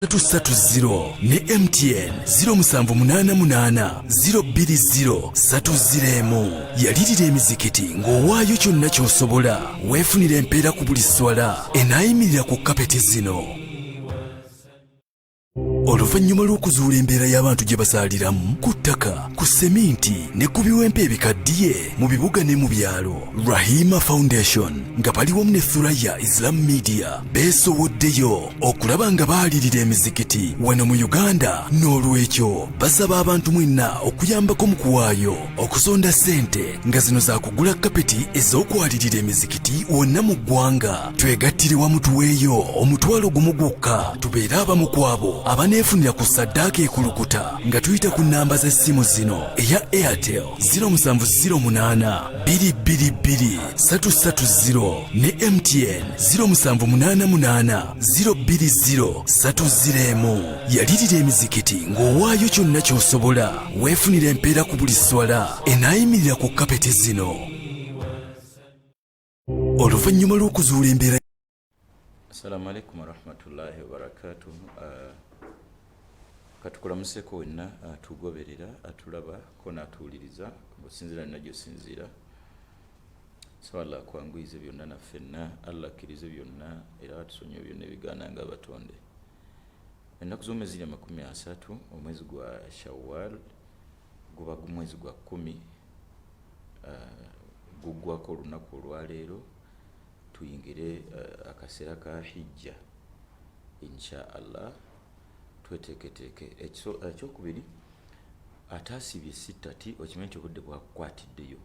330 ne MTN 0788 020 301 yalirira emizikiti ng'owaayo kyonna ky'osobola weefunira empeera ku buli swala enaayimirira ku kapeti zino. Oluvannyuma lw'okuzuula embeera y'abantu gye basaaliramu ku ttaka, ku seminti ne ku biwempe ebikaddiye mu bibuga ne mu byalo, Rahima Foundation nga bali wamu ne Thuraya Islam Media beesowoddeyo okulaba nga baalirira emizikiti wano mu Uganda, n'olwekyo basaba abantu mwenna okuyambako mu kuwaayo okusonda ssente nga zino za kugula kapeti ez'okwalirira emizikiti wonna mu ggwanga. Twegattire wamu tuweeyo omutwalo gumu gwokka tubeere abamu ku abo abaneefunira ku saddaaka ekulukuta nga tuyita ku nnamba z'essimu zino eya Airtel 0708 222 330 ne MTN 0788 020 301. Yalirira emizikiti ng'owaayo kyonna ky'osobola weefunira empeera ku buli swala enaayimirira ku kapeti zino. Oluvannyuma lw'okuzuula embeera. Assalamu alaikum warahmatullahi wabarakatuh. Katukulamuseko wenna atugoberera atulaba ko n'atuwuliriza ng'osinziira nnajjo sinziira. So Allah akwanguyize byonna naffenna, Allah akkirize byonna era atusonyiwe byonna ebigaana nga abatonde. Ennaku z'omwezi 30 omwezi gwa Shawwal guba mwezi gwa 10 guggwako olunaku olwaleero tuyingire akaseera ka hijja insha Allah. Tweteeketeeke ekyokubiri ataasibye sittati okimanyi nti obudde bwakukwatiddeyo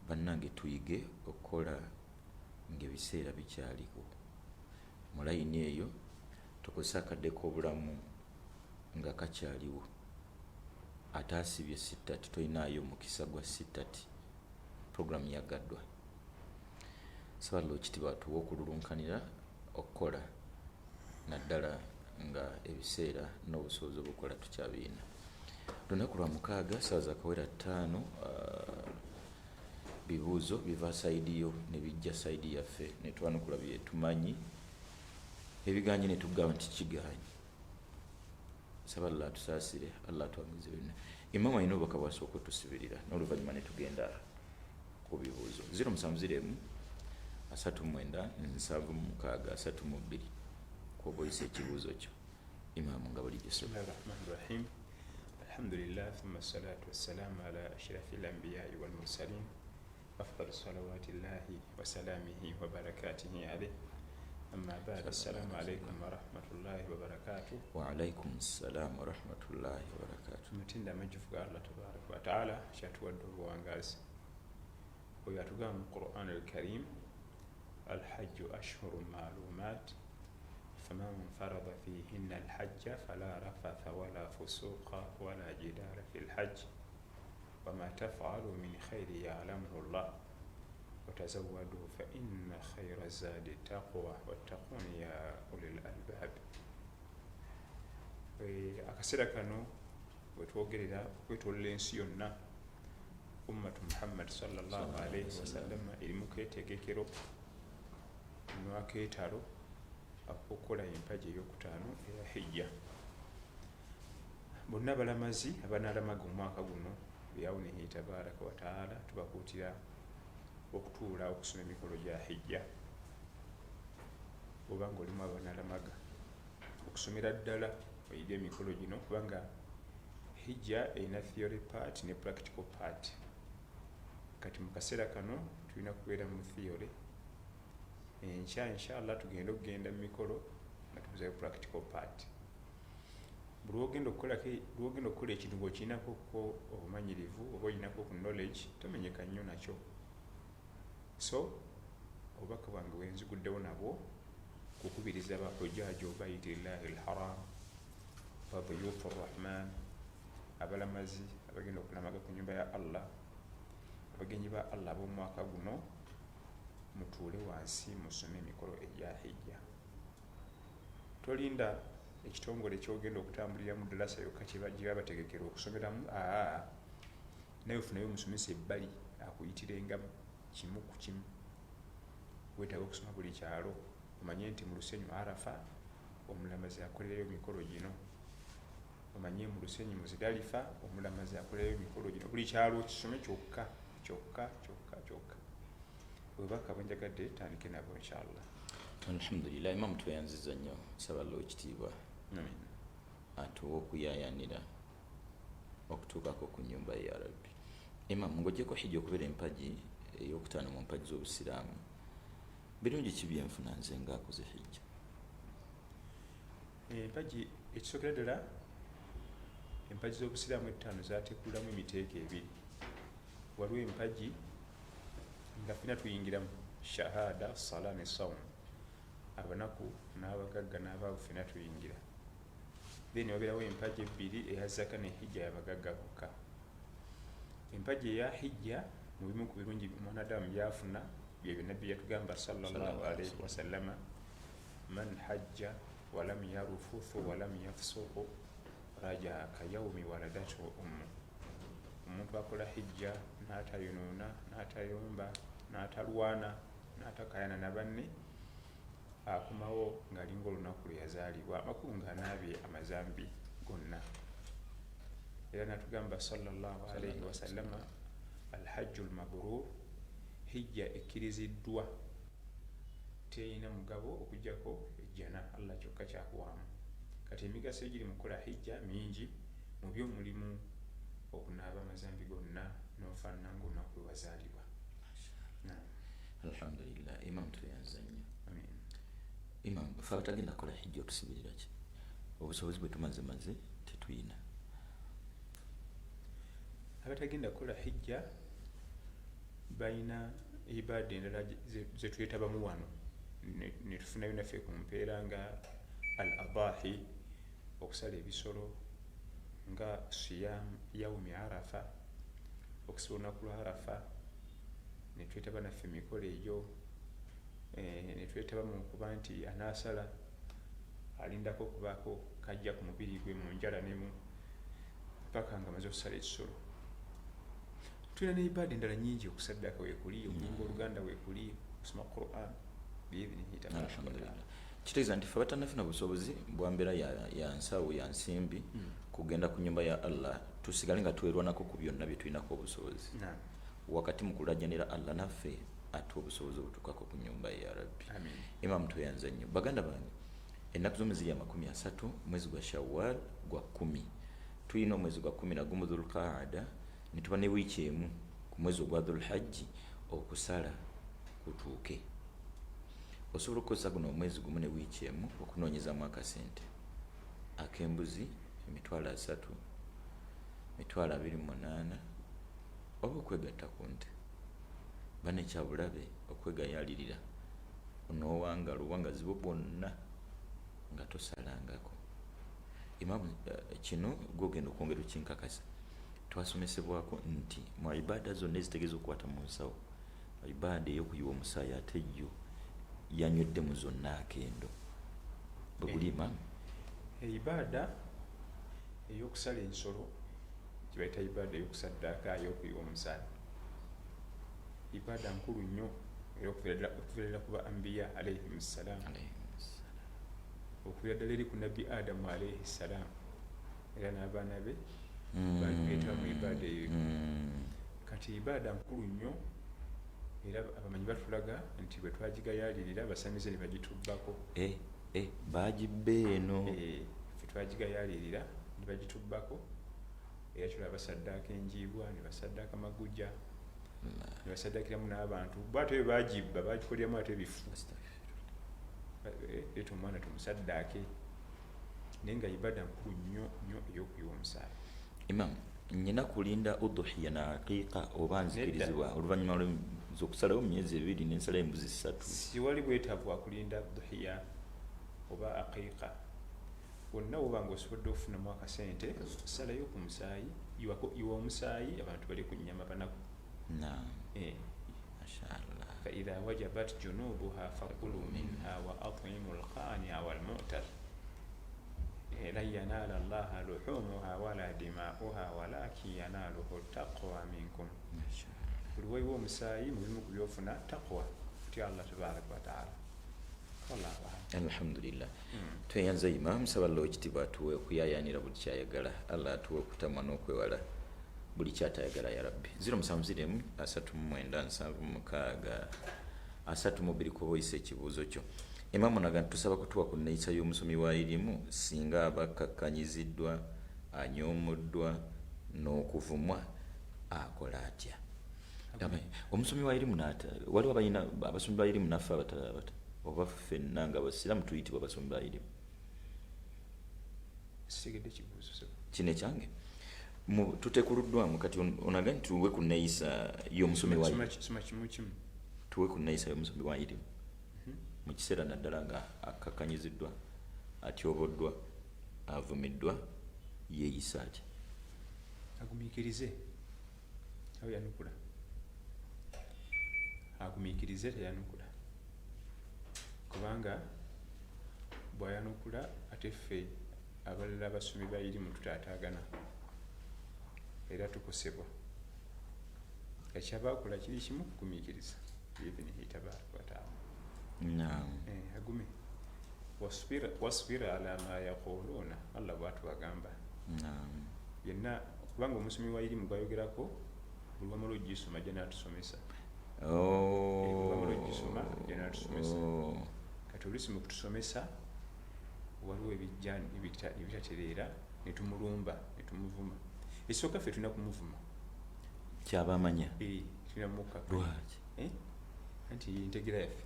bannange tuyige okukola ng'ebiseera bikyaliko mu layini eyo tukozesa akadde k'obulamu nga kakyaliwo. Ataasibye sittati tolinaayo omukisa gwa sittati, puroguramu yagaddwa. Sabala ekitiibwa atuwa okululunkanira okukola naddala nga ebiseera n'obusobozi obukola tukyabiina. Lunaku lwa 6 ssaawa zakawera 5 bibuuzo biva sayidi yo ne bijja sayidi yaffe ne twanukula bye tumanyi ebiganye ne tugamba nti kiganye. Saba Allah atusaasire, Allah atwanguze byonna. Imamu alina obubaka bw'asooka otusibirira n'oluvannyuma ne tugenda ku bibuuzo. 070 39 76 32 kuboyisa ekibuuzo kyo. Imamu nga buli gye. Bismillahirrahmanirrahim. Alhamdulillah thumma salatu wassalamu ala ashrafil anbiya'i wal mursalin afdal salawatillahi wa salamihi wa barakatihi alayhi. Amma ba'd. Assalamu alaykum wa rahmatullahi wa barakatuh. Wa alaykum assalam wa rahmatullahi wa barakatuh. Mutinda amajjufu ga Allah tabaraka wa ta'ala kyatuwadde obuwangazi. Oyo atugamba mu Qur'an al-Karim al-hajju ashhurun ma'lumat فمن فرض فيهن الحج فلا رفث ولا فسوق ولا جدال في الحج وما تفعلوا من خير يعلمه الله وتزودوا فإن خير الزاد التقوى واتقون يا أولي الألباب. akaseera kano wetwogerera okwetolola ensi yonna ummatu Muhammad sallallahu alayhi wasallam eri mu keetegekero n'akeetalo okukola empagi ey'okutaano eya hijja. Bonna balamazi abanaalamaga omwaka guno byawunihi tabaraka wa taala tubakuutira okutuula okusoma emikolo gya hijja. Oba ng'olimu abanaalamaga okusomera ddala oyige emikolo gino kubanga hijja erina theory part ne practical part. Kati mu kaseera kano tulina kubeera mu theory. Inshallah tugenda okugenda mu mikolo nga tubuzayo practical part. Buli lwogenda okukola ekintu ng'okirinako obumanyirivu oba olinako ku knowledge tomenyeka nnyo nakyo. So obubaka bwange bwenziguddewo nabwo kukubiriza abahujjaaji obayitirillahi alharam baduyufu arrahman, abalamazi abagenda okulamaga ku nnyumba ya Allah, abagenyi ba Allah ab'omwaka guno mutuule wansi musome emikolo egya hijja. Tolinda ekitongole kyogenda okutambulira mu ddalasa yokka gye babategekera okusomeramu. Naye ofunayo omusomesa ebbali akuyitirenga kimu ku kimu. Weetaaga okusoma buli kyalo omanye nti mu lusenyu Arafa omulamazi akolerayo emikolo gino, omanye mu Lusenyi Muzidalifa omulamazi akolerayo emikolo gino, buli kyalo kisome kyokka kyokka kyokka kyokka. Obubaka bwenjagadde tandike nabo inshallah. Alhamdulillah, Imam tweyanziza nnyo, nsaba Allah ekitiibwa atuwa okuyayanira okutuukako ku nnyumba ya Rabbi. Imam, ng'ogyeko hijja okubeera empagi ey'okutaano mu mpagi z'Obusiraamu, birungi ki byenfuna nze ng'akoze hijja? Empagi ekisookera ddala, empagi z'Obusiraamu ettaano zaateekulamu emiteeko ebiri. Waliwo empagi nga ffenna tuyingiramu shahada, sala ne sawm, abanaku n'abagagga n'abaavu ffenna tuyingira. Then wabeerawo empagi ebbiri eya zaka ne hijja y'abagagga bokka. Empagi eya hijja mu bimu ku birungi omwanadamu byafuna byebyo nabbi yatugamba sallallahu alaihi wasallama, man hajja walam yarufuthu walam yafsuqu raja kayawmi waladatu ummu. Omuntu akola hijja n'atayonoona n'atayomba n'atalwana n'atakayana na banne, akomawo ng'alinga olunaku lwe yazaalibwa, amakulu ng'anaabye amazambi gonna. Era natugamba sallallahu alaihi wasallama, alhajjul mabrur, hijja ekkiriziddwa teyina mugabo okugjako ejjana, Allah kyokka kyakuwaamu. Kati emigaso egiri mu kukola hijja mingi, mu byo mulimu okunaaba amazambi gonna n'ofaanana ng'olunaku lwe wazaalibwa. Alhamdulillah, Imam tweyanza nnyo. Amin. Imam, fe abatagenda kukola hijja otusibirira ki? Obusobozi bwe tumaze tetuyina. Abatagenda kukola hijja balina ibaada endala ze twetabamu wano ne tufunayo naffe ku mpeera nga al adahi, okusala ebisolo, nga siyam yaumi arafa, okusala olunaku lwa arafa, ne twetaba naffe emikolo egyo, ne twetaba mu kuba nti anaasala alindako okubaako kajja ku mubiri gwe mu njala nemu paka nga amaze okusala ekisolo. Tulina neibaada endala nyingi, okusaddaka weekuli, okuyimba oluganda weekuli, okusoma Quran biidhinihi taala. Kitegeeza nti fe abatannafuna busobozi bwa mbeera ya nsawo ya nsimbi kugenda ku nnyumba ya Allah, tusigale nga tweerwanako ku byonna bye tulinako obusobozi. Wakati mu kulajjanira Allah naffe atuwa obusobozi obutuukako ku nnyumba ya Rabbi. Imam tweyanza nnyo. Baganda bange, ennaku z'omwezi ya 30 mwezi gwa Shawwal gwa 10, tulina omwezi gwa 11 Dhulqaada, ne tuba ne wiiki emu ku mwezi ogwa Dhulhajji okusala kutuuke. Osobola okukozesa guno omwezi gumu ne wiiki emu okunoonyezaamu akasente ak'embuzi $3, $28, oba okwegatta ku nte. Bane kyabulabe okwegayalirira onoowanga luwangazi bwo bwonna nga tosalangako. Imamu, kino gwogenda okwongera okinkakasa. Twasomesebwako nti mu ibaada zonna ezitegeeza okukwata mu nsawo, ibaada ey'okuyiwa omusaayi ate yo yanywedde mu zonna akendo. Bwe guli Imamu? Ibaada ey'okusala ensolo kibayita ibaada ey'okusaddaaka ey'okuyiwa omusaayi, ibaada nkulu nnyo era okuviirira ku ba ambiya alayhim ssalaam, okuviira ddala eri ku nabbi Adamu alayhi ssalaam, era n'abaana be baaleetera mu ibaada eyo. Kati ibaada nkulu nnyo, era abamanyi batulaga nti bwe twagigayaalirira basamize ne bagitubbako. Baagibba eno. Ffe twagigayaalirira ne bagitubbako, era tulaba basaddaaka enjiibwa, ne basaddaaka magujja, ne basaddaakiramu n'abantu. Bw'atyo bwe baagibba bagikoleramu ate ebifu. Leeta omwana tumusaddaake, naye nga ibaada nkulu nnyo nnyo ey'okuyiwa omusaayi. Imam, nyina kulinda udhuhiya na aqiiqa oba nzikirizibwa oluvannyuma lw'okusalawo myezi 2 n'ensala embuzi 3? Siwali bwetaavu wa kulinda udhuhiya oba aqiiqa. Wonna woba ng'osobodde okufunamu akasente, salayo ku musaayi, yiwa omusaayi abantu bali ku nnyama banaku. Mashaallah. فإذا وجبت جنوبها فكلوا منها وأطعموا القانع والمعتر لن ينال الله لحومها ولا دماؤها ولكن يناله التقوى منكم. buli weeyiwa omusaayi mu bimu ku byofuna taqwa, kutya Allah tabaraka wa taala. alhamdulillah tweyanza imam saballa ekitibwa atuwe okuyayanira buli kyayagala allah atuwe okutamwa n'okwewala buli kyatayagala ya rabbi 07037976 kuboyisa ekibuuzo kyo imamu naga tusaba kutuwa ku nneeyisa y'omusomi wa irimu singa abakakkanyiziddwa anyoomuddwa n'okuvumwa akola atya omusomi wa irimu waliwo abalina abasomi ba irimu naffe abatalabata oba ffenna nga basiraamu tuyitibwa abasomi ba irimu kino ekyange tutekuluddwamu kati onaga nti tuwe ku nneeyisa y'omusomi wa irimu tuwe ku nneeyisa y'omusomi wa irimu mu kiseera naddala nga akakkanyiziddwa atyoboddwa avumiddwa yeeyisa atya agumiikirize awo yanukula agumiikirize teyanukula kubanga bwayanukula ate ffe abalala abasomi ba irimu tutaataagana era tukosebwa ekyabakola kiri kimu kugumiikiriza ibinihitabataamu agume wasbira ala ma yaquluuna allah bwatubagamba yenna kubanga omusomi wa irimu gwayogerako buli wamu lwoggisoma janatusomesa gisoma janatusomesa kati olusimu kutusomesa waliwo ebitatereera netumulumba netumuvuma ekisooka ffe tulina kumuvuma kyaba amanya tulina mukaka anti ntegera yaffe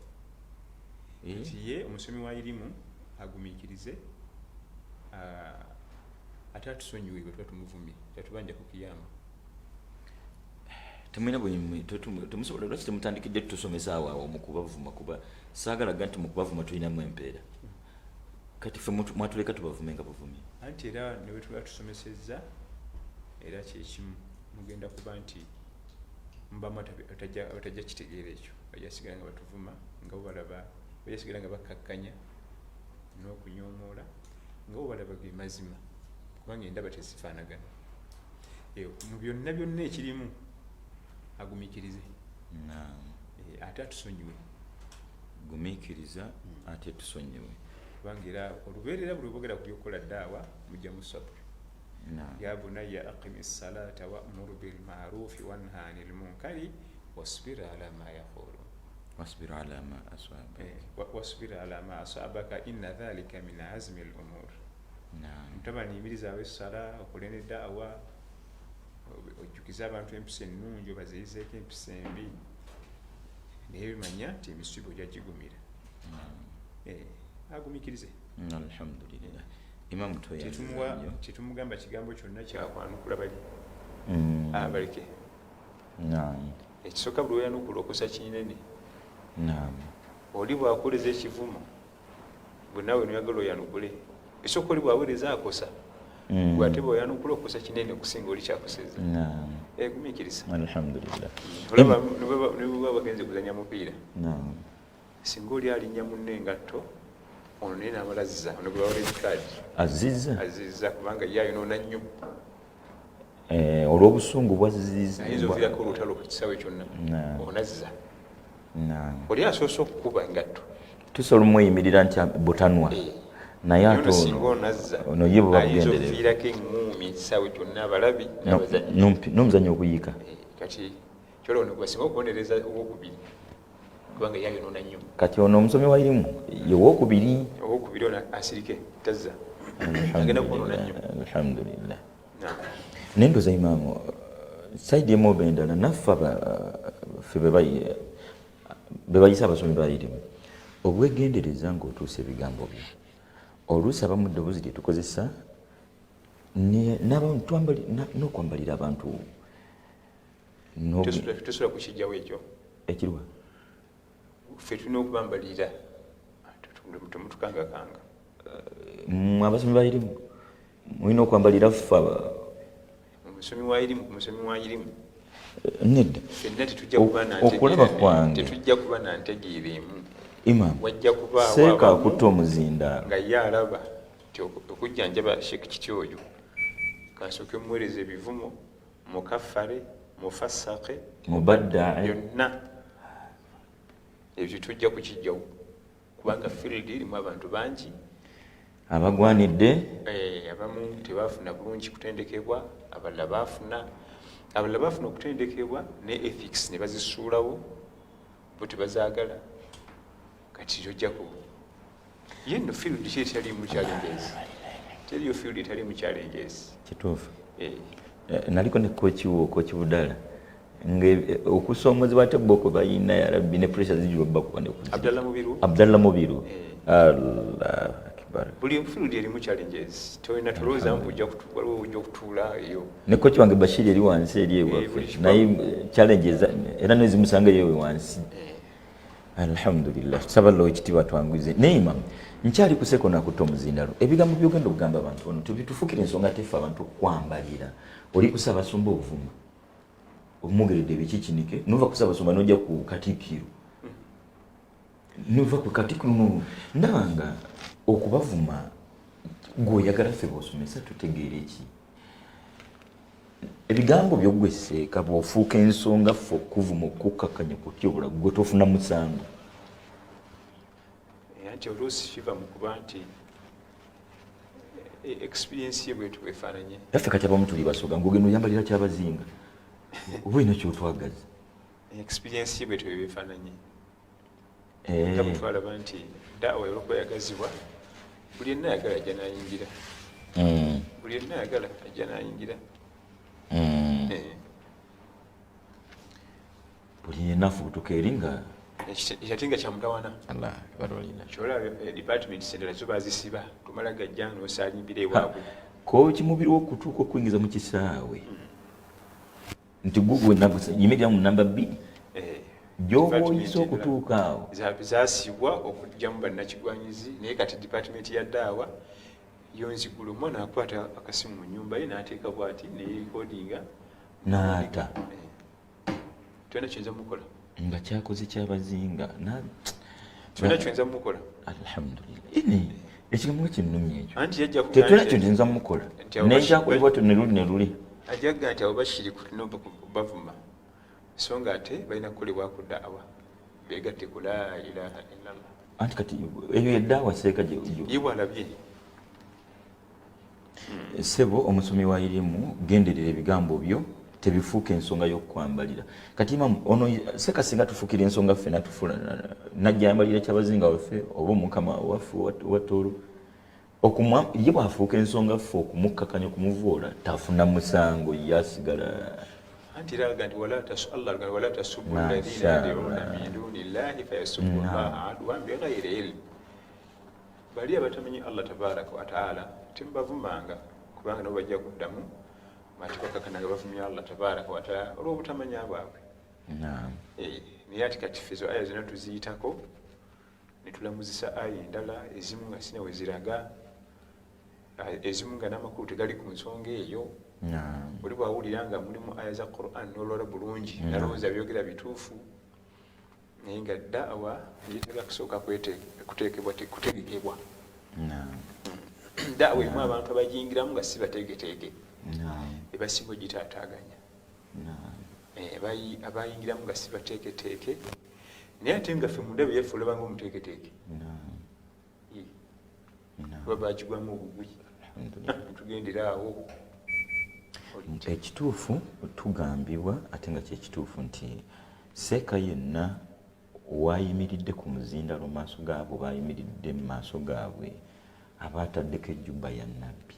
nti ye omusomi wa irimu agumiikirize ate atusonyiwe bwe tuba tumuvumye tatubanja ku kiyama temwina temusobola lwaki temutandikidde tutusomesa awo mu kubavuma kuba saagalaga nti mu kubavuma tulinamu empeera kati ffe mwatuleka tubavume nga bavumye anti era newe tuba tusomesezza era kyekimu mugenda kuba nti mubamu otajja kitegeera ekyo bajasigala nga batuvuma nga bobalaba bajasigala nga bakkakkanya n'okunyoomoola nga bobalaba ge mazima kubanga endaba tezifaanagana mu byonna byonna ekirimu agumiikirize ate atusonyiwe gumiikiriza ate tusonyiwe kubanga era olubeerera buli bwogera ku byokukola daawa mujja mu saburi ya bunayya aqimi ssalata wa'mur bilma'rufi wanha anil munkari wasbir ala ma yaqulun wasbir ala ma asabaka wasbir ala ma asabaka inna dhalika min azmi al umur mutabani yimiriza ab'essala okole ne daawa ojjukiza abantu empisa ennungi obaziyizeeko empisa embi naye bimanya nti emisibo gyagigumira agumiikirize alhamdulillah imamu tetumugamba kigambo kyonna kyakwanukula bali baleke ekisooka buli weyanukula okusa kinene oli bwakoleza ekivumo bwe naawe noyagala oyanukule esooka oli bwaweereza akosa gwe ate bweoyanukula okusa kinene okusinga oli kyakoseza gumiikiriza alhamdulillah nebweba bagenze kuzanya mupiira singa oli alinnya munne engatto ono naye naamala azza ono gwe bawa ekikaadi azizza kubanga ye ayonoona nnyo olw'obusungu bwazizza ayinza oviirako olutalo ku kisaawe kyonna onazza oli asoose okukuba engatto tusobola omweyimirira nti butanwa naye ate singa onazza ono ye bwe ayinza bakugenderera oviirako eŋŋuumi ekisaawe kyonna abalabi n'omuzannyo oguyika kati kyolwo ono gwasinga okubonereza owokubiri kubanga yayonoona nnyo kati ono omusomi wa irimu yewookubiri ono asirike tazza agenda kubonoona nnyo alhamdulillah nendoza imaamu saidi emu oba endala naffe ffe be bayisa abasomi ba irimu obwegendereza ng'otuusa ebigambo bye oluusi abamu eddoboozi lye tukozesa n'okwambalira abantu tosobola kukijjawo ekyo ekirwa ffe tulina okubambalira temutukangakanga abasomi ba irimu mulina okwambalira ffe omusomi wa irimu nedda ffenna tetujja kuba okulaba kwange tetujja kuba nantegeera emu imam wajja kubaawo seeka akutta omuzindaalo nga ye alaba nti okujjanjaba sheekh kiti oyo kansooke muweereza ebivumo mukaffale mufassake mubaddaa byonna ebyo tujja kukijjawo kubanga field irimu abantu bangi abagwanidde abamu tebafuna bulungi kutendekebwa, abalala bafuna okutendekebwa ne ethics ne bazisuulawo bo tebazaagala. Kati ojjako yenno field ki etali mu challenges, teriyo field etali mu challenges. Kituufu. Naliko ne kochi Budala nga okusoomozebwa ate boko bayina ya rabbi ne pressure zijwa bakuba ne kuzi Abdallah Mubiru Allah akbar. Buli field erimu challenges toyina tulowooza mbu ojja kutuula eyo. Ne kochi wange Bashiri eri wansi eri ewaffe naye challenges era nezimusanga yewe wansi. Alhamdulillah sabalo ekitiibwa twanguze neema nkyali kuseko nakuta omuzindalo ebigambo byogenda okugamba abantu ono tubitufukire ensonga tefe abantu kwambalira oli kusaba sumba ovuma omugeredde bikikinike nova kusaba sumba nojja ku Katikkiro nova ku Katikkiro ndabanga okubavuma gwoyagala ffe bw'osomesa tutegeera eki ebigambo byogweseeka bw'ofuuka ensonga ffe okuvuma okukkakanya kutyobula gwe tofuna musango nti oluusi kiva mu kuba nti experience ye bwetu bwefaananye yaffe kati abamu tuli basoga ng'ogenda oyambalira kyabazinga oba olina kyotwagaza experience ye bwetu bwefaananye nga bwe twalaba nti daawa olw'okweyagazibwa buli yenna ayagala ajja n'ayingira buli yenna ayagala ajja n'ayingira buli yenna afubutuka eri nga ekati nga kyamutawana balolina kyolaba department endala zo bazisiba tumala gajja n'osalimbira ewaabwe koki mubiri w'okutuuka okuyingiza mu kisaawe nti gugwe yimirira mu namba 2 gy'oba oyise okutuuka awo zaasibwa okujjamu bannakigwanyizi naye kati department ya ddaawa yonzigula omwana akwata akasimu mu nnyumba ye n'ateeka bw'ati neyekodinga n'ata tolina kiyinza mukola nga kyakoze kyabazinga tolina kiyinza mukola alhamdulillah ekigambo kinnumya ekyo anti tetulina kiyinza mukola nekyakolebwa toneluli neluli ajagga nti abo bashiri tulina bavuma so nga ate balina kukolebwako ddaawa begatte ku la ilaha illallah anti kati eyo yeddaawa seeka yibwalabye sebo omusomi wa irimu genderera ebigambo byo tebifuuka ensonga y'okwambalira kati imamu ono seka singa tufukira ensonga ffe natufula najjambalira kyabazinga waffe oba omukama waffe watoolo okumwa ye bwafuuka ensonga ffe okumukkakanya okumuvuola tafuna musango yasigala anti raga nti wala tasubbu alladhina yad'una min duni llahi fayasubbu llaha adwan bighayri ilm bali abatamanyi Allah tabaraka wa taala timbavumanga kubanga nabo bajja kuddamu matibakakanaga bavumya Allah tabaraka wa taala olw'obutamanya bwabwe naye ati kati ffe ezo aya zonna tuziyitako ne tulamuzisa aya endala ezimu nga sina we ziraga ezimu nga n'amakulu tegali ku nsonga eyo buli bwawulira nga mulimu aya za Qur'an n'olwala bulungi nalowooza byogera bituufu naye nga daawa yetaaga kusooka kutegekebwa daawa emu abantu abagiyingiramu nga si bategeteege ebasinga ogitaataaganya abayingiramu nga si bateeketeeke naye ate nga ffe munda byaffe olabanga omuteeketeeke oba bagigwamu obugwi tugendera awo ekituufu tugambibwa ate nga kyekituufu nti seeka yenna wayimiridde ku muzindalo maaso gaabwe bayimiridde mu maaso gaabwe aba ataddeko ejjubba ya nabbi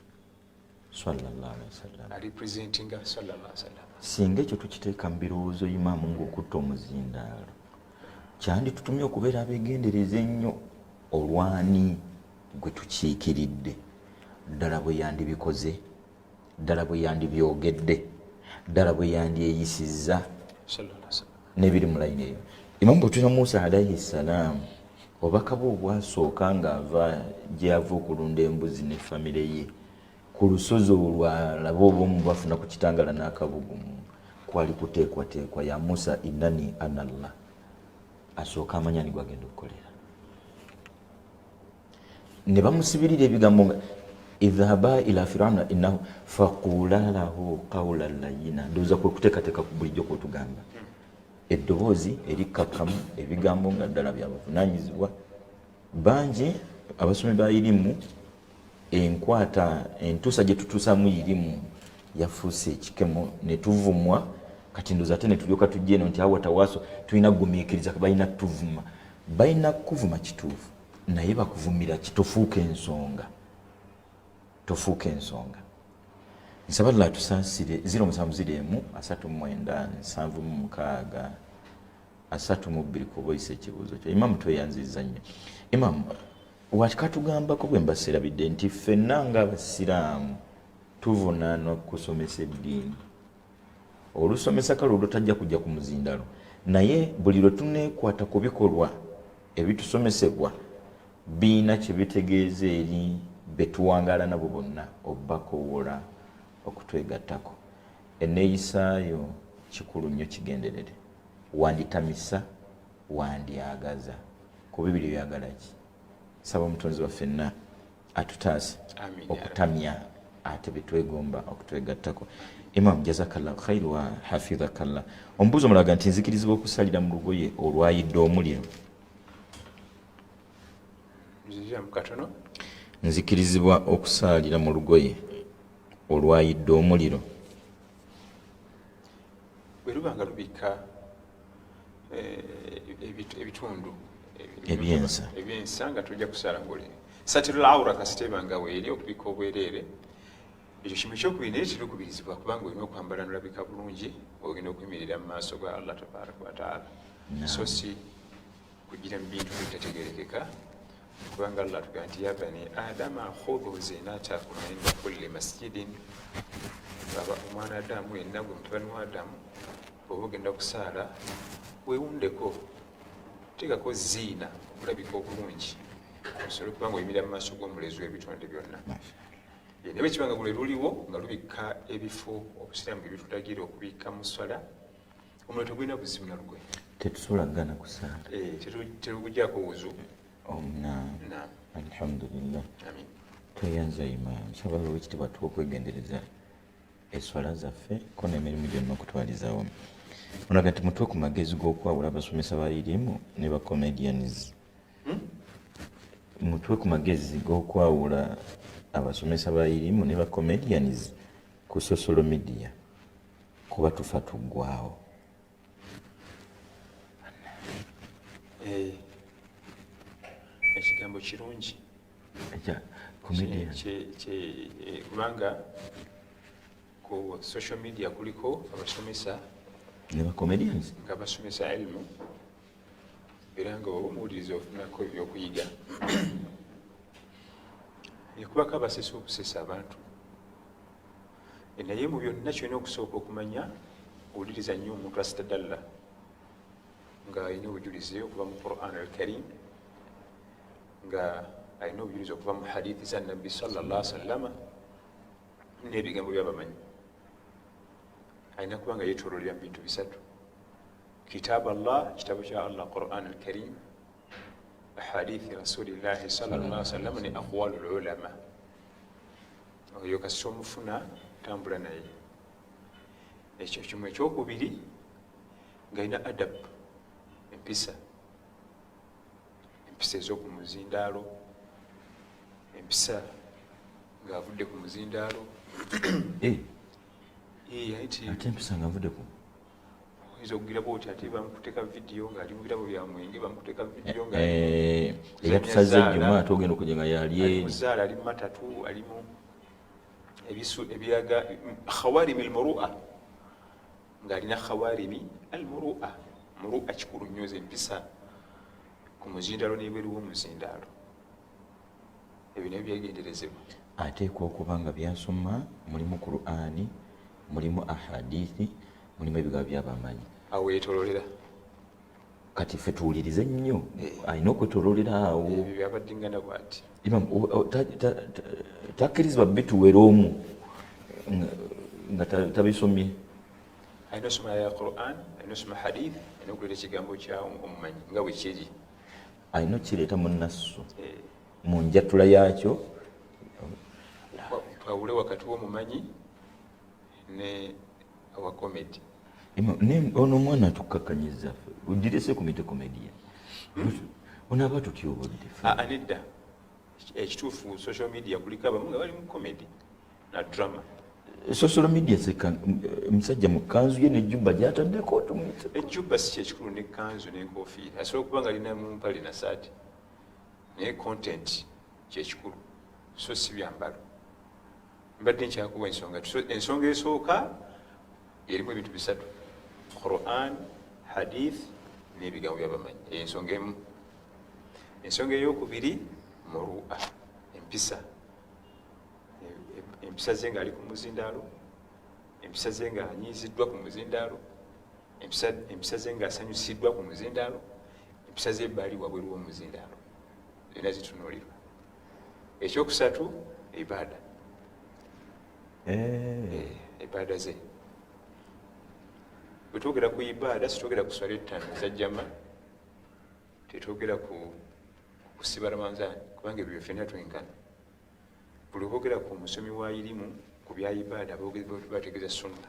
sallallahu alaihi wasallam singa ekyo tukiteeka mu birowoozo imaamu ng'okutta omuzindaalo kyandi tutumye okubeera abeegendereza ennyo olwani gwe tukiikiridde ddala bwe yandibikoze ddala bwe yandibyogedde ddala bwe yandyeyisizza n'ebiri mu layini eyo imamu bwetuna Musa alaihi salaamu obubaka bwe obwasooka ng'ava gy'ava okulunda embuzi ne famire ye ku lusozi olwalaba obumu bafuna ku kitangala n'akabugumu kwali kuteekwateekwa ya Musa innani ana Allah asooka amanya ni gwagenda okukolera ne bamusibirira ebigambo nga idhaba ila firauna innahu faqula lahu qawlan layyina ndoza kwe kuteekateeka ku bulijjo kwotugamba eddoboozi erikkakkamu ebigambo nga ddala byabavunaanyizibwa bangi abasomi ba irimu enkwata entuusa gye tutuusamu irimu yafuuse ekikemo ne tuvumwa kati ndoza ate ne tulyoka tujja eno nti awa tawaaso tulina kugumiikiriza balina tuvuma balina kuvuma kituufu naye bakuvumira kitofuuka ensonga tofuuka ensonga nsaba Allah tusaasire 0701 376 kuboyisa ekibuuzo kyo imamu tweyanziza nnyo imamu wakatugambako bwe mbaserabidde nti ffenna ng'abasiraamu tuvunaanwa kusomesa eddiini olusomesa kale olwo tajja kujja ku muzindalo naye buli lwe tuneekwata ku bikolwa ebitusomesebwa biina kye bitegeeza eri betuwangaala nabo bonna obbakoowola okutwegattako enneeyisaayo kikulu nnyo kigenderere wanditamisa wandyagaza ku bibiri byagala ki saba omutonzi waffenna atutaase okutamya ate betwegomba okutwegattako imam jazakallah khair wa hafidhakallah ombuzo mulaga nti nzikirizibwa okusalira mu lugoye olwayidde omuliro nzikirizibwa okusalira mu lugoye olwayidde omuliro bwe luba nga lubika ebitundu ebyensa nga tujja kusala ngole satirul awra kasitebanga weeri okubika obwereere ekyo kimu ekyokubiri naye kirikubirizibwa kubanga olina okwambala nolabika bulungi ogenda okuyimirira mu maaso ga Allah tabaraka wataala so si kugira mu bintu bitategerekeka kubanga Allah tugamba nti ya bani adama khudhu zinatakum inda kulli masjidin baba omwana adamu yenna gwe mutabani wa adamu bw'oba ogenda kusaala weewundeko teekako ziina okulabika obulungi osobola okubanga oyimirira mu maaso g'omulezi w'ebitonde byonna naye bwe kibanga guno luliwo nga lubikka ebifo obusiraamu bye bitulagira okubikka mu swala omuliro tegulina buzibu na lugoye tetusobola kugana kusaala terugujjako wuzu alhamdulillah tweyanza imam nsaba Oweekitiibwa tuwa okwegendereza eswala zaffe ko n'emirimu gyonna okutwalizawo onaga nti mutwe ku magezi g'okwawula abasomesa ba irimu ne ba comedians mutwe ku magezi g'okwawula abasomesa ba irimu ne ba comedians ku social media kuba tufa tuggwawo ekigambo kirungi kubanga ku social media kuliko abasomesa ne ba comedians nga basomesa ilimu era nga oba omuwuliriza ofunako ebyokuyiga ekubako abasesa okusesa abantu naye mu byonna kyolina okusooka okumanya owuliriza nnyo omuntu astadalla nga alina obujulizi okuva mu Quran al-Karim nga alina obujulizi okuva mu hadithi za nabbi sallallahu alaihi wasallam n'ebigambo byabamanyi alina kuba nga yeetooloolera mu bintu bisatu kitaabu Allah kitabo kya Allah Quran al-Karim hadithi rasulillahi sallallahu alaihi wasallam ne aqwalul ulama oyo kasita omufuna tambula naye ekyo kimu ekyokubiri nga alina adab empisa ez'oku muzindaalo empisa ng'avudde ku muzindaalo ate empisa ng'avudde ku oyinza okugira bwoti ate bamukuteeka vidiyo ng'ali mu birabo bya mwenge bamukuteeka vidiyo era tusaze ejjuma ate ogenda okujja nga yali eri muzaala ali mu matatu alimu ebisu ebiraga khawarimi almurua ng'alina khawarimi almurua murua kikulu nnyo empisa ku muzindaalo n'ebweru w'omuzindaalo ebyo nabyo byegenderezebwa ateekwa okuba nga byasoma mulimu Qur'ani mulimu ahadithi mulimu ebigambo by'abamanyi awo yeetoololera kati ffe tuwulirize nnyo alina okwetoololera awo ebyo byabaddingana bw'ati imam takkirizibwa bituwera omu nga tabisomye alina osoma ya Qur'an alina osoma hadith alina okuleeta ekigambo kya omumanyi nga bwe kiri alina okireeta mu nassu mu njatula yaakyo twawule wakati w'omumanyi ne awa comedy ono omwana atukkakanyiza ugirese kumite komedia onaaba tutyobodde nedda ekituufu social media kuliko abamu nga bali mu comedy na drama. social media seka omusajja mu kanzu ye nejjubba gyataddeko otumwise ejjubba si kyekikulu nekkanzu nenkofiira asobola okuba nga lina mu mpale na saati naye content kyekikulu so si byambalo. Mbadde nkyakuba ensonga esooka erimu ebintu bisatu: Quran, hadith n'ebigambo byabamanyi. Ensonga emu. Ensonga eyokubiri murua, empisa. Empisa ze nga ali ku muzindaalo, empisa ze nga anyiiziddwa ku muzindaalo, empisa ze nga asanyusiddwa ku muzindaalo, empisa ze bali wabweru w'omuzindaalo. Zonna zitunuulirwa. Ekyokusatu ibaada. Ibaada ze. Bwe twogera ku ibaada sitwogera ku swala ettaano eza jama, tetwogera ku kusiba Ramadhaani kubanga ebyo ffenna twenkana. Buli boogera ku musomi wa irimu ku bya ibaada bategeeza sunna.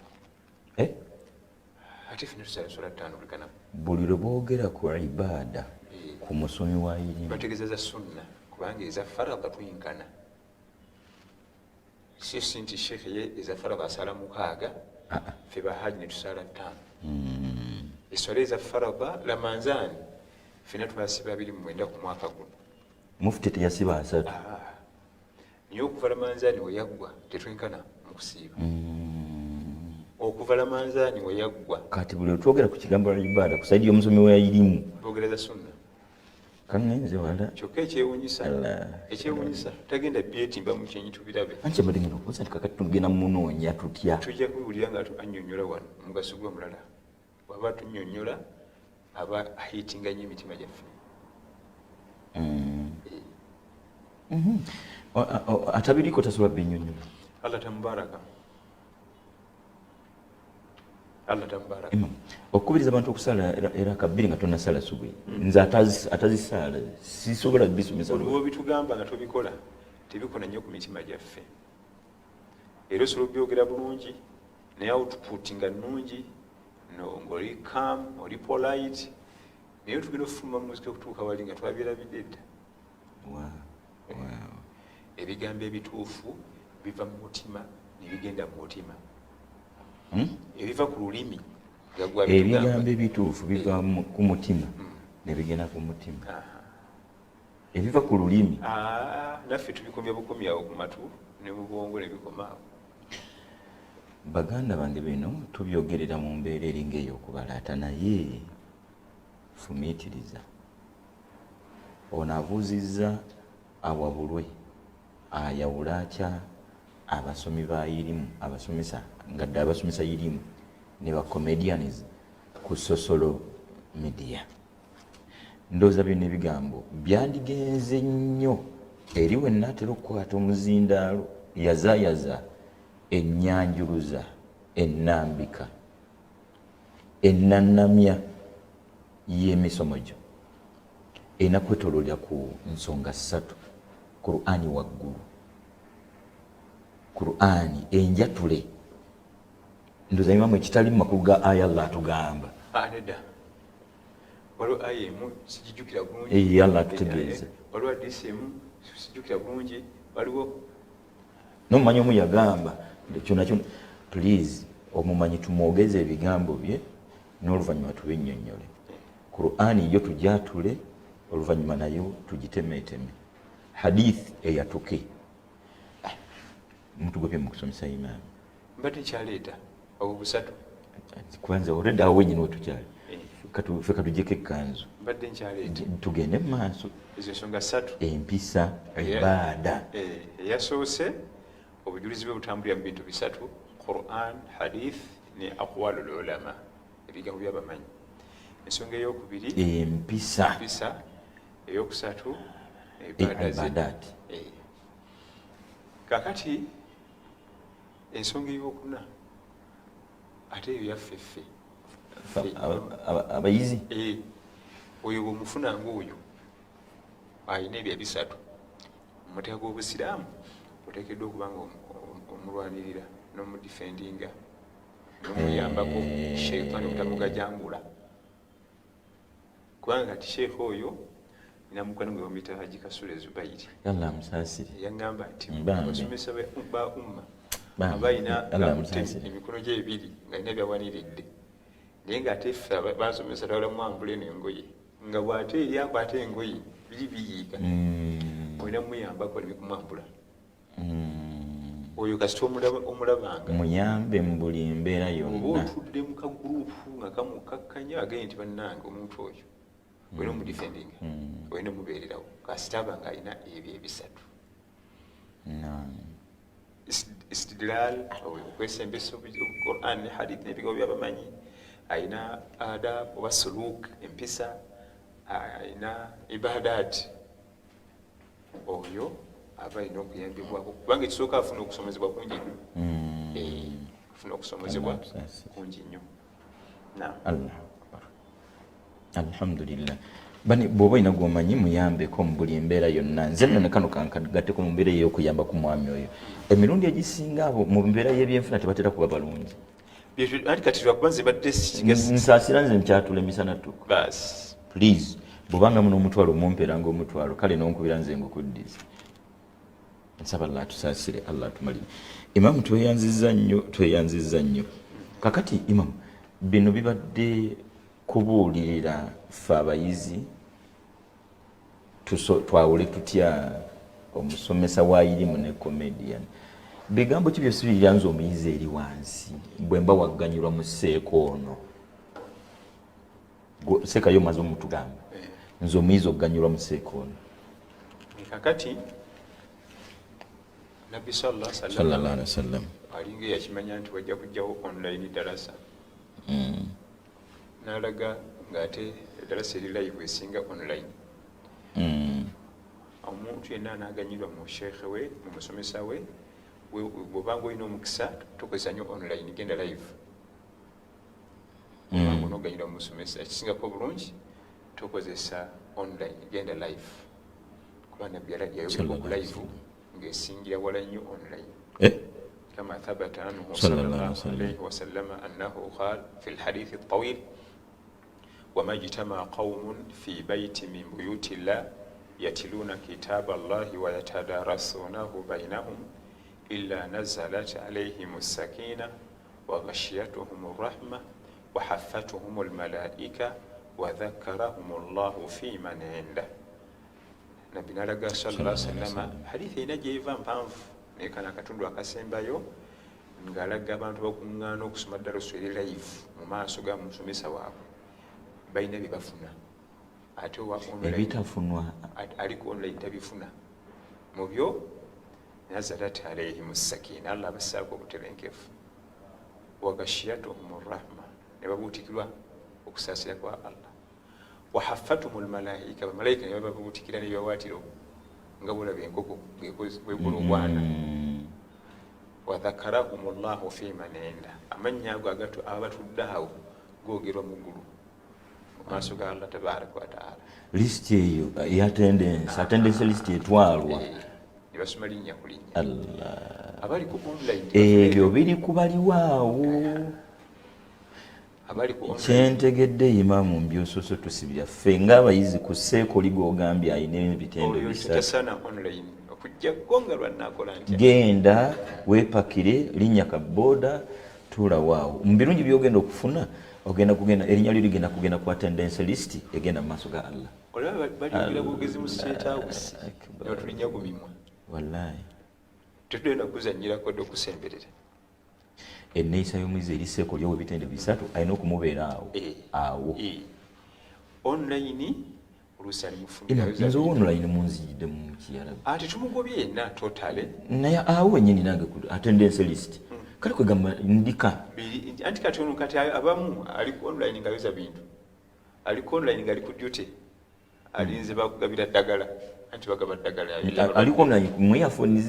Ate ffenna tusala swala ttaano buli kanaku. Buli lwe boogera ku ibaada ku musomi wa irimu bategeeza za sunna kubanga eza farada twenkana. Si nti sheekhe ye eza farada asala mukaaga, ffe bahaji ne tusala ttaano. Eswala eza farada Ramadhaani ffenna twasiba 29 ku mwaka guno. Mufti teyasiba asatu. Naye okuva Ramadhaani we yaggwa tetwenkana mu kusiiba. Okuva Ramadhaani we yaggwa. Kati buli twogera ku kigambo ibaada ku saidi y'omusomi wa irimu boogereza sunna. Kangenze wala. Kyokka ekyewuunyisa tagenda byetimba mu kyenyi tubirabe. Anche bali ngino kusa kakati tugenda munoonya tutya. Tujja kuwulira nga annyonnyola wano mugaso gwe mulala. Bw'aba tunnyonnyola aba ahiitinga nnyo emitima gyaffe. Atabiriko tasobola byennyonnyola. Allah tamubaraka. Okubiriza abantu okusala era kabiri nga tonnasala subuhi. Nze atazisala sisobola bisomesa. Olwo bitugamba nga tubikola tebikola nnyo ku mitima gyaffe. Era osobola byogera bulungi naye output nga nnungi ng'oli calm, oli polite, naye tugenda okufuluma mu muzika okutuuka wali nga twabirabidde edda. Ebigambo ebituufu biva mu mutima ne bigenda mu mutima. Ebiva ku lulimi ebigambo ebituufu biva ku mutima ne bigenda ku mutima. Ebiva ku lulimi naffe tubikomya bukomyawo ku matu ne mu bwongo ne bikomaawo. Baganda bange bino tubyogerera mu mbeera eringa ey'okubalaata naye fumiitiriza. Ono abuuzizza awabulwe ayawula atya abasomi ba irimu abasomesa ngadde abasomesa irimu ne ba comedians ku social media. Ndowooza bino ebigambo byandigenze nnyo eri we nnaatera okukwata omuzindaalo yazaayaza ennyanjuluza ennambika ennannamya y'emisomo gyo erina kwetoloolera ku nsonga 3. Qur'ani waggulu, Qur'ani enjatule. Ndowooza imamu ekitali mu makulu ga aya Allah atugamba. Nedda. Waliwo aya emu sigijjukira bulungi. Allah atutegeeze. Waliwo hadisi emu sigijjukira bulungi. Waliwo n'omumanyi omu yagamba kyonna kyonna please omumanyi tumwogeze ebigambo bye n'oluvannyuma tubennyonnyole. Qur'ani yo tujatule oluvannyuma nayo tugitemeeteme. Hadith eyatuke mutugobye mu kusomesa imamu. Mbadde kyaleeta obwo busatu. Kwanza already awo wenyini wetukyali. Ffe katuggyeko ekkanzu. Mbadde nkyaleeta. Tugende mu maaso. Ezo ensonga 3. Empisa, ibaada. Eyasoose obujulizi bwe butambulira mu bintu 3: Quran, hadith ne aqwalul ulama, ebigambo by'abamanyi. Ensonga eyokubiri empisa. Eyokusatu ibadat. Kakati ensonga eyokuna ate eyo yaffeffe abayizi oyo bw'omufuna ng'oyo ayina ebyo 3 mu mateeka g'obusiraamu oteekeddwa okuba nga omulwanirira n'omudifendinga n'omuyambako sheitaani obutamugajangula kubanga ti sheekhe oyo namukwano gwe bamuyita Haji Kasule Zubairi yalla amusaasire yaŋŋamba nti Bambi. abasomesa ba umma Bambi. abalina Yalla amusaasire. emikono gye ebiri nga alina byawaniridde naye ng'ate ffe basomesa tawalamu ambule n'engoye nga bw'ate eri akwata engoye biri biyiiga olina muyambako oleme kumwambula oyo kasita omulabanga muyambe mu buli mbeera oba yonna otudde mu kagurupu nga kamukakkanya agende nti bannange omuntu oyo olina omudifendinga olina omubeererawo kasita aba nga alina ebyo ebisatu istidlal okwesembesa Quran ne hadith n'ebigambo byabamanyi alina adab oba suluk empisa alina ibadat oyo aba alina okuyambibwako kubanga ekisooka afuna okusomezebwa kungi nnyo afuna okusomezebwa kungi nnyo alhamdulillah bani bw'oba olina gw'omanyi muyambeko mu buli mbeera yonna nze nno ne kano kankagatteko mu mbeera ey'okuyamba ku mwami oyo emirundi egisinga abo mu mbeera y'ebyenfuna tebatera kuba balungi anti kati lwakubanze badde nsaasira nze nkyatula emisana tuku please bw'obanga muno omutwalo mumpeeranga omutwalo kale n'onkubira nze ngukuddiza nsaba Allah tusaasire Allah tumalire imamu tweyanzizza nnyo kakati imamu bino bibadde kubuulirira ffe abayizi twawule tutya omusomesa wa irimu ne comedian bigambo ki byose biryanza omuyizi eri wansi bwe mba wagganyulwa mu sseeko ono sekayo maze omutugamba nze omuyizi okuganyulwa mu sseeko ono kakati nabbi sallallahu alaihi wasallam alinga yakimanya nti wajja kujjawo online darasa n'alaga ng'ate eddalasa eri live esinga online omuntu yenna anaaganyirwa mu sheekhe we mu musomesa we bw'obanga olina omukisa tokozesa nnyo online genda live obanga onooganyirwa mu musomesa ekisingako obulungi tokozesa online genda live kuba nabbi yayogera ku live ng'esingira wala nnyo online كما ثبت عنه صلى الله عليه وسلم أنه قال في الحديث الطويل وما اجتمع قوم في بيت من بيوت الله يتلون كتاب الله ويتدارسونه بينهم إلا نزلت عليهم السكينة وغشيتهم الرحمة وحفتهم الملائكة وذكرهم الله في من عنده نبينا لقى صلى الله عليه وسلم حديث نجي فانفانف nekana akatundu akasembayo ng'alaga abantu bakuŋŋaana okusoma ddalaso eri live mu maaso ga musomesa waabwe balina bye bafuna ate ebitafunwa aliko online tabifuna mu byo nazalat alaihim sakina Allah abassaako obutebenkefu wagashiyatuhum rahma ne babuutikirwa okusaasira kwa Allah wahafathum almalaika bamalayika ne babuutikira ne bawaatiro nga bulaba enkoko bwekulungwana wadhakarahum llahu fi man inda amannya ago agato abatudde awo googerwa mu ggulu mu maaso ga Allah tabaraka wa taala lisiti eyo attendance lisiti etwalwa ne basoma linnya ku linnya Allah abali ku online ebyo biri kubaliwaawo kyentegedde imamu mbyososo tusibyaffe ng'abayizi ku sseeko ligogambye alina ebitendo bisatu genda weepakire linnya kaboda tuulawaawo mu birungi byogenda okufuna kugenda erinnya lyo ligenda kugenda ku attendance list egenda mu maaso ga Allah wallahi tetulina kuzanyirako dde okusemberera enneeyisa y'omuyizi eri sseeko lyowe ebitendo bisatu alina okumubeera awo online oluusi alimufunira nze online munzijidde mu kiyala ati tumugobye yenna totale naye awo wenyini nange ku attendance list kale kwegamba ndika anti kati ono kati abamu ali ku online ngaweza bintu ali ku online ngali ku duty alinze bakugabira ddagala anti bagaba ddagala ali ku online mu earphones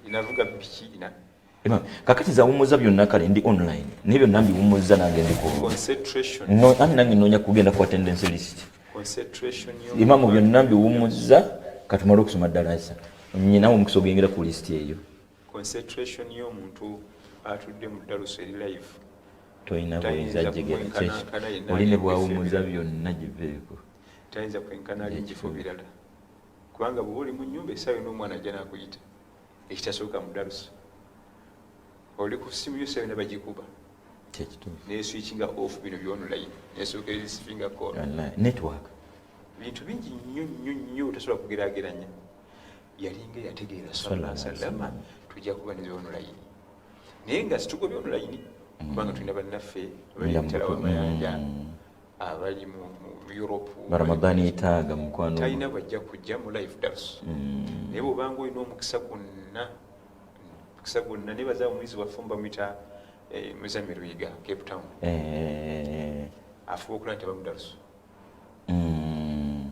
inavuga biki ina kakati zawumuza byonna kale ndi online nebyo nambi wumuza nange ndiko concentration nange nonya kugenda ku attendance list concentration imamu byonna nambi wumuza katumala okusoma ddalasa nyinawo omukisa ogengera ku list eyo concentration y'omuntu atudde mu ddalaso eri live toyina buyinza jegera olina bwawumuza byonna giveeko tayinza kwenkana ali ngifo birala kubanga bw'oba oli mu nnyumba essaawa n'omwana ajja n'akuyita ekitasooka mu dalusu oli ku simu yo essaawa nabagikuba neswitchinga off bino by'online nesooka erisifinga call network bintu bingi nnyo nnyo nnyo tasobola kugeraageranya yalinga yategeera sallallahu tujja kuba ne by'online naye nga situgobye online kubanga tulina bannaffe abali mutala w'amayanja abali mu Europe Ramadani etaaga mukwano talina bajja kujja mu live dars naye bw'obanga olina omukisa gwonna ne bazaa omuyezi waffe mubamuyita Muzamil Ruyiga Cape Town afuba okulaba nti aba mu darusu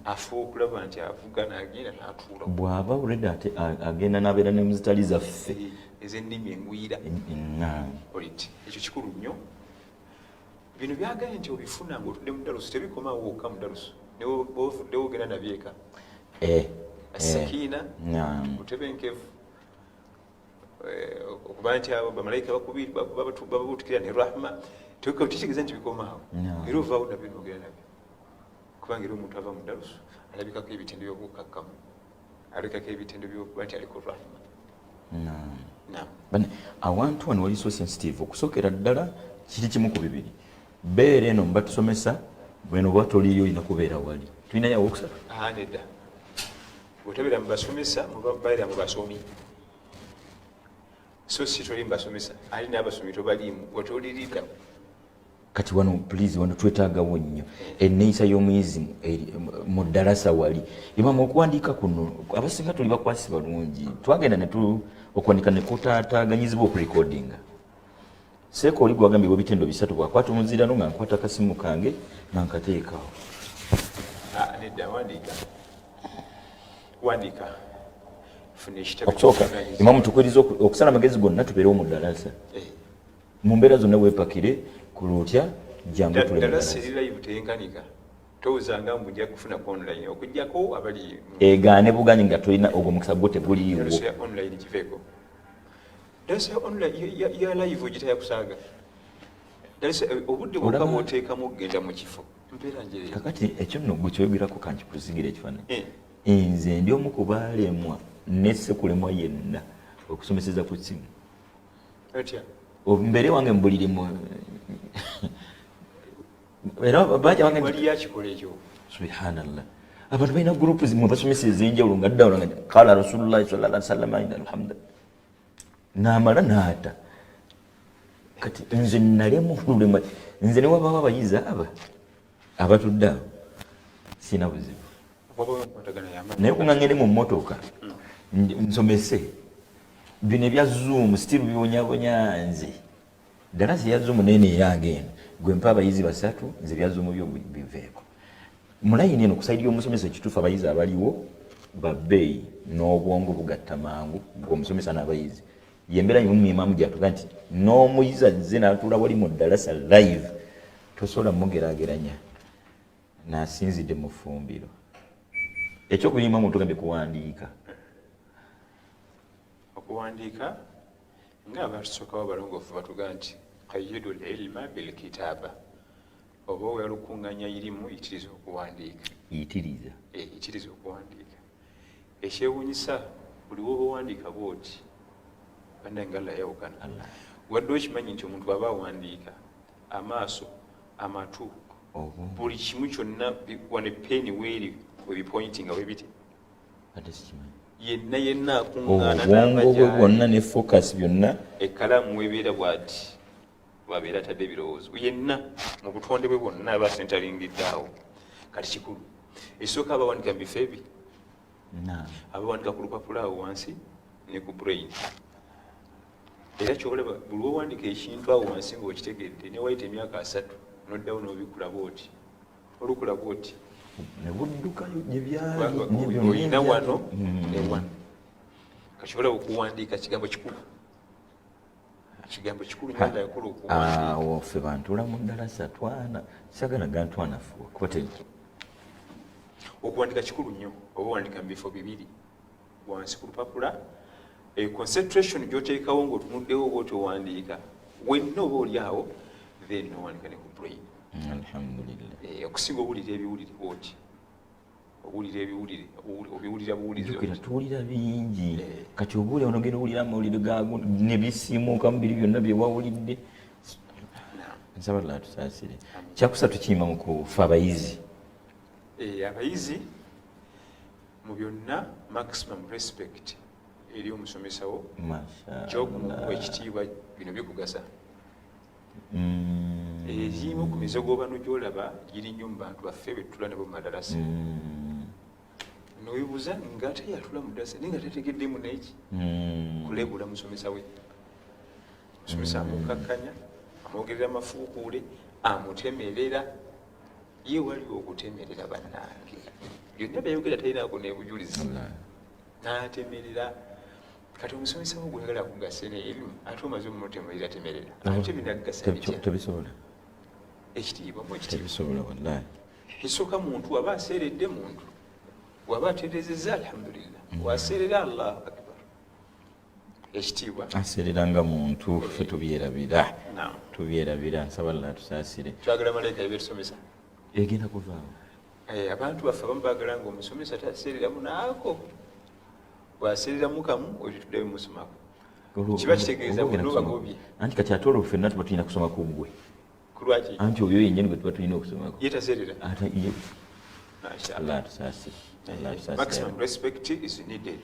afuba okulaba nti avuga n'agenda n'atuula bw'aba oleda ate agenda n'abeera ne muzitali zaffe ez'ennimi engwira oliti ekyo kikulu nnyo bino byagaye nti obifuna ng'otudde mu dalusu tebikomawo wokka mu dalusu bw'ovuddewo ogenda nabyeka sakiina butebenkevu okuba nti abo bamalayika bababuutikira ne rahma tekitegeeza nti bikomaawo era ovaawo nabyo nogera nabyo kubanga era omuntu ava mu dalusu alabikako ebitendo by'obukakkamu alabikako ebitendo byokuba nti aliko rahma awantu wano wali so sensitive okusookera ddala kiri kimu ku bibiri beera eno mubatusomesa bweno oba toliyo olina kubeera wali tulina yawo okusatu nedda bwetobeera mubasomesa mubabeera mubasomi so si toli mubasomesa ali n'abasomi tobaliimu wetolirira kati wano please wano twetaagawo nnyo enneeyisa y'omuyizi mu ddalasa wali imamu okuwandiika kuno abasinga tuli bakwasi balungi twagenda okuwandiika ne kutaataaganyizibwa okurekodinga seeko oli gwagambibwa bitendo bisatu bwakwata omuzirano nga nkwata akasimu kange nga nkateekaawo nedda wandiika okusooka imamu tukwiriza okusala amagezi gonna tubeerewo mu ddalasa mu mbeera zonna weepakire kulutya jangu ddalasa eri live teyenkanika towuzanga mbujja kufuna ku online okujjako abali egaane buganyi nga tolina ogwo mukisa gwo teguliiwo online kiveeko ddalasa online ya live ogitaya kusaaga ddalasa obudde bwokka bwoteekamu okgenda mu kifo mpeera njereyo kakati ekyo nno gwe kyogerako kankikuzigira ekifaananyi nze ndi omu ku baalemwa nesekulemwa yenna okusomeseza ku ssimu etya mbeere wange mbulirimu era baja wange wali yakikola ekyo subhanallah abantu balina gurupu zimwe basomesa ez'enjawulo nga ddawula nga qala rasulullahi sallallahu alaihi wasallam inda alhamdulillah n'amala n'ata kati nze nalemu lulema nze ne wabaawo abayizi abatudde awo sina buzibu naye kuŋŋaŋŋere mu mmotoka nsomese bino ebya zoom still biwonyabonya nze ddalasa eya zoom nene eyange eno gwe mpa abayizi basatu nze bya zoom byo biveeko mulayini eno kusaidia omusomesa ekituufu abayizi abaliwo babbeeyi n'obwongo bugatta mangu gweomusomesa n'abayizi yembeera nyumumimamu gyatuga nti n'omuyizi azze n'atuula wali mu ddalasa live tosobola mugeraageranya n'asinzidde mu ffumbiro ekyokuyima mu tugambye kuwandiika okuwandiika ng'abatusookawo abalongoofu batuga nti qayidu lilma bilkitaaba oba weyalukuŋŋanya irimu yitiriza okuwandiika yitiriza okuwandiika ekyewuunyisa buli woba owandiika bwoti bannaye nga Allah yawukana wadde okimanyi nti omuntu aba awandiika amaaso amatu buli kimu kyonna wane peeni weeri webipointinga webiti yenna akuŋŋaana obwongo bwonna ne focus byonna ekkalaamu webeera bwati wabeera atadde ebirowoozo yenna mu butonde bwe bwonna aba sentalingiddeawo kati kikulu ekisooka abawandika mu bifo ebi abawandika ku lupapula awo wansi ne ku brain era kyobalaba buli wowandika ekintu awo wansi ng'okitegedde ne wayita emyaka 3 noddawo n'obikula bwoti olukula bwoti nebuddukayo gyebyali olina wano ne wano kakyobalaba okuwandiika kigambo kikulu kigambo kikulu nnyo yakola okuwandiika ffe bantula mu ddalasa sagala gantwanafuwa kuba okuwandiika kikulu nnyo oba wandika mu bifo bibiri wansi ku lupapula concentration gyoteekawo ng'otunuddewo oba otyowandiika wenna oba oli awo then nowandika ne ku brain alhamdulillah okusinga obulira ebiwulire bwoti owulira ebiwulire obiwulira buwulize jukira tuwulira bingi kati obuule onogenda owulira amawulire gago nebisiimuuka mu biri byonna bye wawulidde nsaba Allah tusaasire kyakusatu kiyima mu kufa abayizi abayizi mu byonna maximum respect eri omusomesa wo kyokumuwa ekitiibwa bino bikugasa ezimu ku mizogobano gyolaba giri nnyo mu bantu baffe betutula nabo mu madalasa noyibuza nga ate yatula mu ddasa naye nga tategeddemu neki kulebula musomesa we musomesa amukakkanya amwogerera amafuukuule amutemerera ye waliwo okutemerera bannange byonna byayogera talinaako nebujulizi n'atemerera kati omusomesa wo gweyagala kugasa n'erimu ate omaze omumutemerera temerera ate binagasa tebisobola ekitiibwa mu tebisobola wallahi esooka muntu waba aseeredde muntu waba atereezezza alhamdulillah waseerera allahu akbar ekitiibwa aseereranga muntu ffe tubyerabira nsaba Allah tusaasire twagala malayika ebetusomesa egenda kuvaawo abantu baffe abamu baagala nga omusomesa taseereramu naako bwaseereramu kamu oyo tuddayo musomako kiba kitegeeza bunobagobye anti kati ate olwo ffenna tuba tulina kusoma ku ggwe kulwaki anti oyo yennyini gwe tuba tulina okusomako ye taseerera Allah tusaasire maximum respect is needed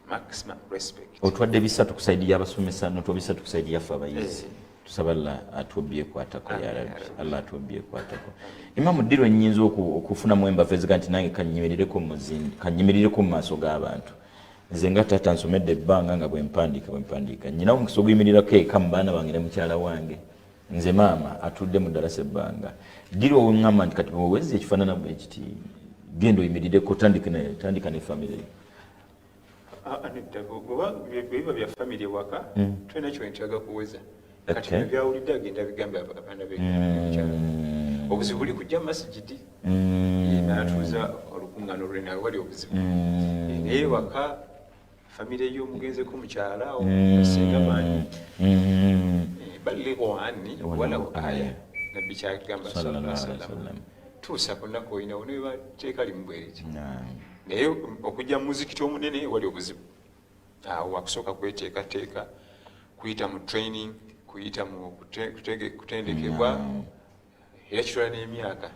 maximum respect otwadde bisatu kusaidia abasomesa noto bisatu kusaidia ffe abayizi tusaba Allah atubyekwatako ya rabbi Allah atubyekwatako Imam Diro nnyinza okufunamu embavu eziga nti nange kanyimirireko mu maaso g'abantu nze nga taata nsomedde ebbanga nga bwempandiika nyina omukisa oguyimirirako eka mu baana bange ne mukyala wange nze maama atudde mu ddalasa ebbanga Diro oweŋŋamba nti kati bwewezza ekifaanana bwe kiti genda oyimirireko tandika ne famire biba bya famire waka tulina kyonetyaga kuweza kati byawulidde agenda bigambe abaana bekyala obuzibu buli kujja masigidi natuuza olukuŋŋaana olwenawe wali obuzibu naye waka famire y'omugenzeko mukyala asenga maani ballighwani walaw aya nabbi kyagamba sallallahu alaihi wasallam tuusa ku nnaku olinawo ne bateeka limu bwereki naye okujja mu muzikiti omunene wali obuzibu awo wakusooka kweteekateeka kuyita mu training kuyita mu kutendekebwa era kitwala n'emyaka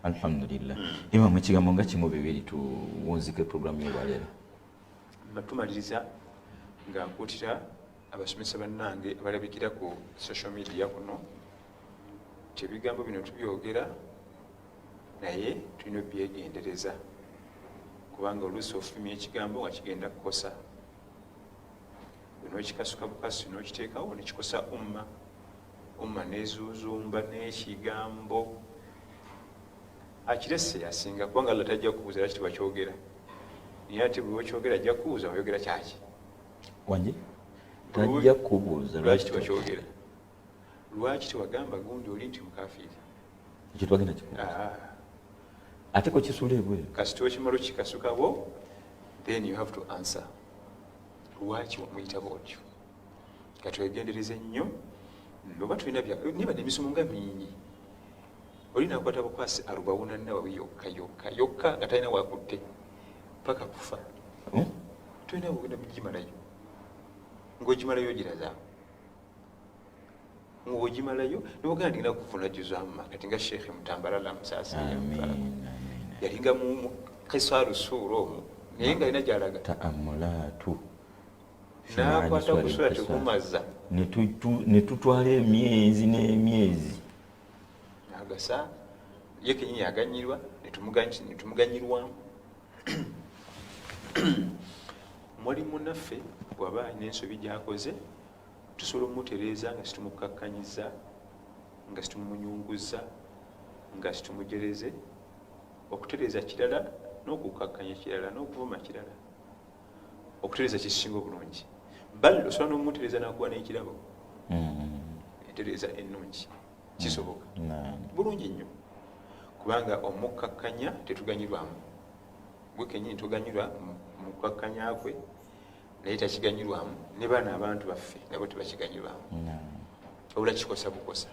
alhamdulillah Imam ekigambo nga kimu bibiri tuwunzike programu y'olwaleero tumaliriza nga nkuutira abasomesa bannange abalabikira ku social media kuno ebigambo bino tubyogera naye tulina obyegendereza kubanga oluusi ofulumya ekigambo nga kigenda kukosa n'okikasuka bukasi n'okiteekawo nekikosa umma nezuuzumba n'ekigambo akirese yasinga kubanga Allah tajja kubuuza lwaki tebakyogera naye ate bwe wakyogera ajja kubuuza wayogera kyaki wange tajja kubuuza lwaki tebakyogera lwaki tewagamba gundi oli nti mukafiiri ekyo twagenda kikubuuza ate ko kisuula ebweru kasita okimala okikasukabo then you have to answer lwaki wamuyita bwotyo kati wegendereze nnyo oba tulina niba n'emisomo nga mingi olina akwata bukwasi 44 yokka nga talina wakutte paka kufa tulina bugenda bugimalayo ng'ogimalayo ogirazaako ng'ogimalayo nibugenda ndigenda kufuna juzamma kati nga Sheikh Mutambalala Musaasi yalinga mu kisaaru suura omwo naye nga alina gy'alaga ta'amulaatu n'akwata ku sura tekumaza ne tutwala emyezi n'emyezi agasa ye kenyini aganyirwa netumuganyirwamu mwali munaffe bw'aba n'ensobi gy'akoze tusobola omutereeza nga situmukakkanyiza nga situmumunyunguza nga situmujereze okutereeza kirala n'okukakkanya kirala n'okuvuma kirala okutereeza kisinga obulungi bali osobola n'omutereeza n'akuwa n'ekirabo entereeza ennungi kisoboka bulungi nnyo kubanga omukkakkanya tetuganyirwamu gwe kenyini tuganyirwa mu kukakkanya kwe naye takiganyirwamu ne baana abantu baffe nabo tebakiganyirwamu obula kikosa bukosa